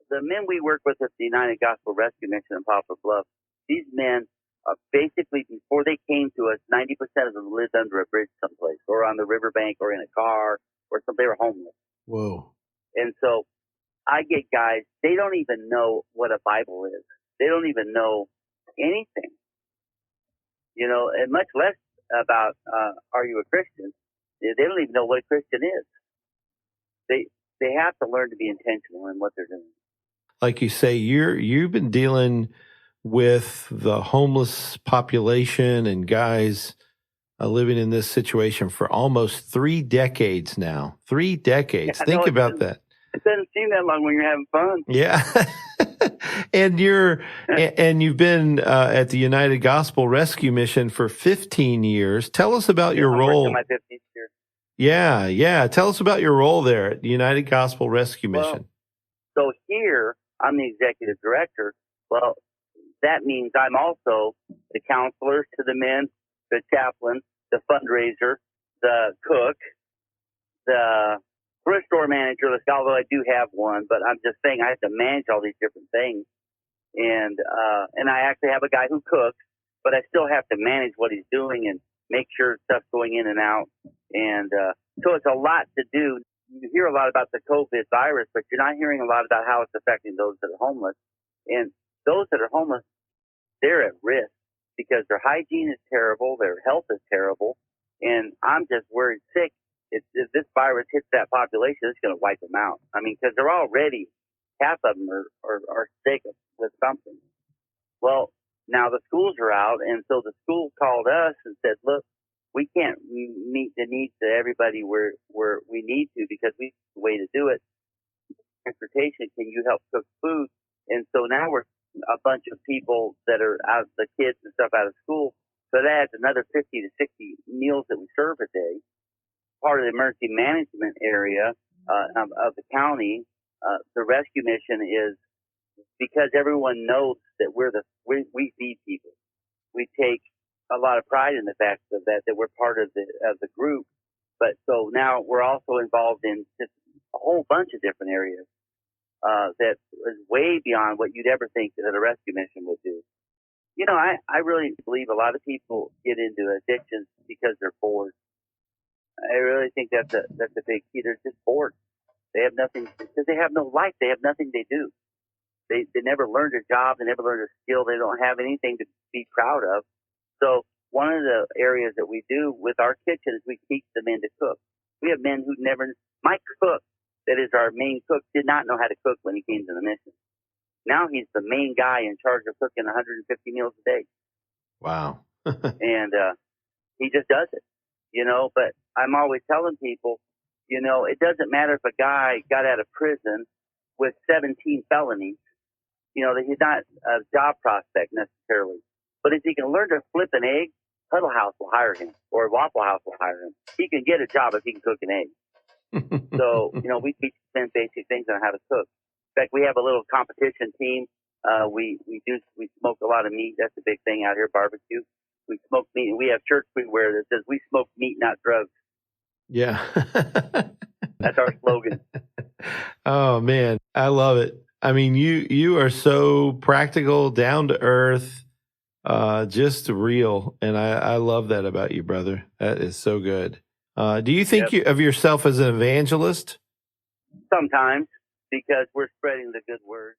the men we work with at the United Gospel Rescue Mission in Poplar Bluff, these men, basically before they came to us, 90% of them lived under a bridge someplace, or on the riverbank, or in a car, or something. They were homeless. Whoa. And so I get guys, they don't even know what a Bible is. They don't even know anything, and much less about, are you a Christian? They don't even know what a Christian is. They have to learn to be intentional in what they're doing. Like you say, you've been dealing with the homeless population and guys living in this situation for almost 3 decades now. 3 decades. Yeah, Think about that. It doesn't seem that long when you're having fun. Yeah. and you've been at the United Gospel Rescue Mission for 15 years. Tell us about your role. In my 15th year. Yeah. Tell us about your role there at the United Gospel Rescue Mission. So here, I'm the executive director. Well, that means I'm also the counselor to the men, the chaplain, the fundraiser, the cook, the thrift store manager, although I do have one, but I'm just saying I have to manage all these different things. And I actually have a guy who cooks, but I still have to manage what he's doing and make sure stuff's going in and out. And so it's a lot to do. You hear a lot about the COVID virus, but you're not hearing a lot about how it's affecting those that are homeless. And those that are homeless, they're at risk because their hygiene is terrible, their health is terrible, and I'm just worried sick. If this virus hits that population, it's going to wipe them out. I mean, because they're already, half of them are sick with something. Well, now the schools are out, and so the school called us and said, look, we can't meet the needs of everybody where we need to because we have a way to do it. Transportation, can you help cook food? And so now we're a bunch of people that are out, the kids and stuff out of school. So that adds another 50 to 60 meals that we serve a day. Part of the emergency management area of the county, the rescue mission is because everyone knows that we feed people. We take a lot of pride in the fact of that we're part of the group. But so now we're also involved in just a whole bunch of different areas that is way beyond what you'd ever think that a rescue mission would do. I really believe a lot of people get into addictions because they're bored. I really think that's a big key. They're just bored. They have nothing because they have no life. They have nothing they do. They never learned a job. They never learned a skill. They don't have anything to be proud of. So one of the areas that we do with our kitchen is we teach the men to cook. We have men who my cook, that is our main cook, did not know how to cook when he came to the mission. Now he's the main guy in charge of cooking 150 meals a day. Wow. And he just does it, but I'm always telling people, it doesn't matter if a guy got out of prison with 17 felonies, that he's not a job prospect necessarily. But if he can learn to flip an egg, Huddle House will hire him, or Waffle House will hire him. He can get a job if he can cook an egg. So, we teach them basic things on how to cook. In fact, we have a little competition team. We smoke a lot of meat. That's a big thing out here, barbecue. We smoke meat, and we have shirts we wear that says, we smoke meat, not drugs. Yeah. That's our slogan. Oh, man. I love it. I mean, you are so practical, down to earth, just real. And I love that about you, brother. That is so good. Do you think of yourself as an evangelist? Sometimes, because we're spreading the good word.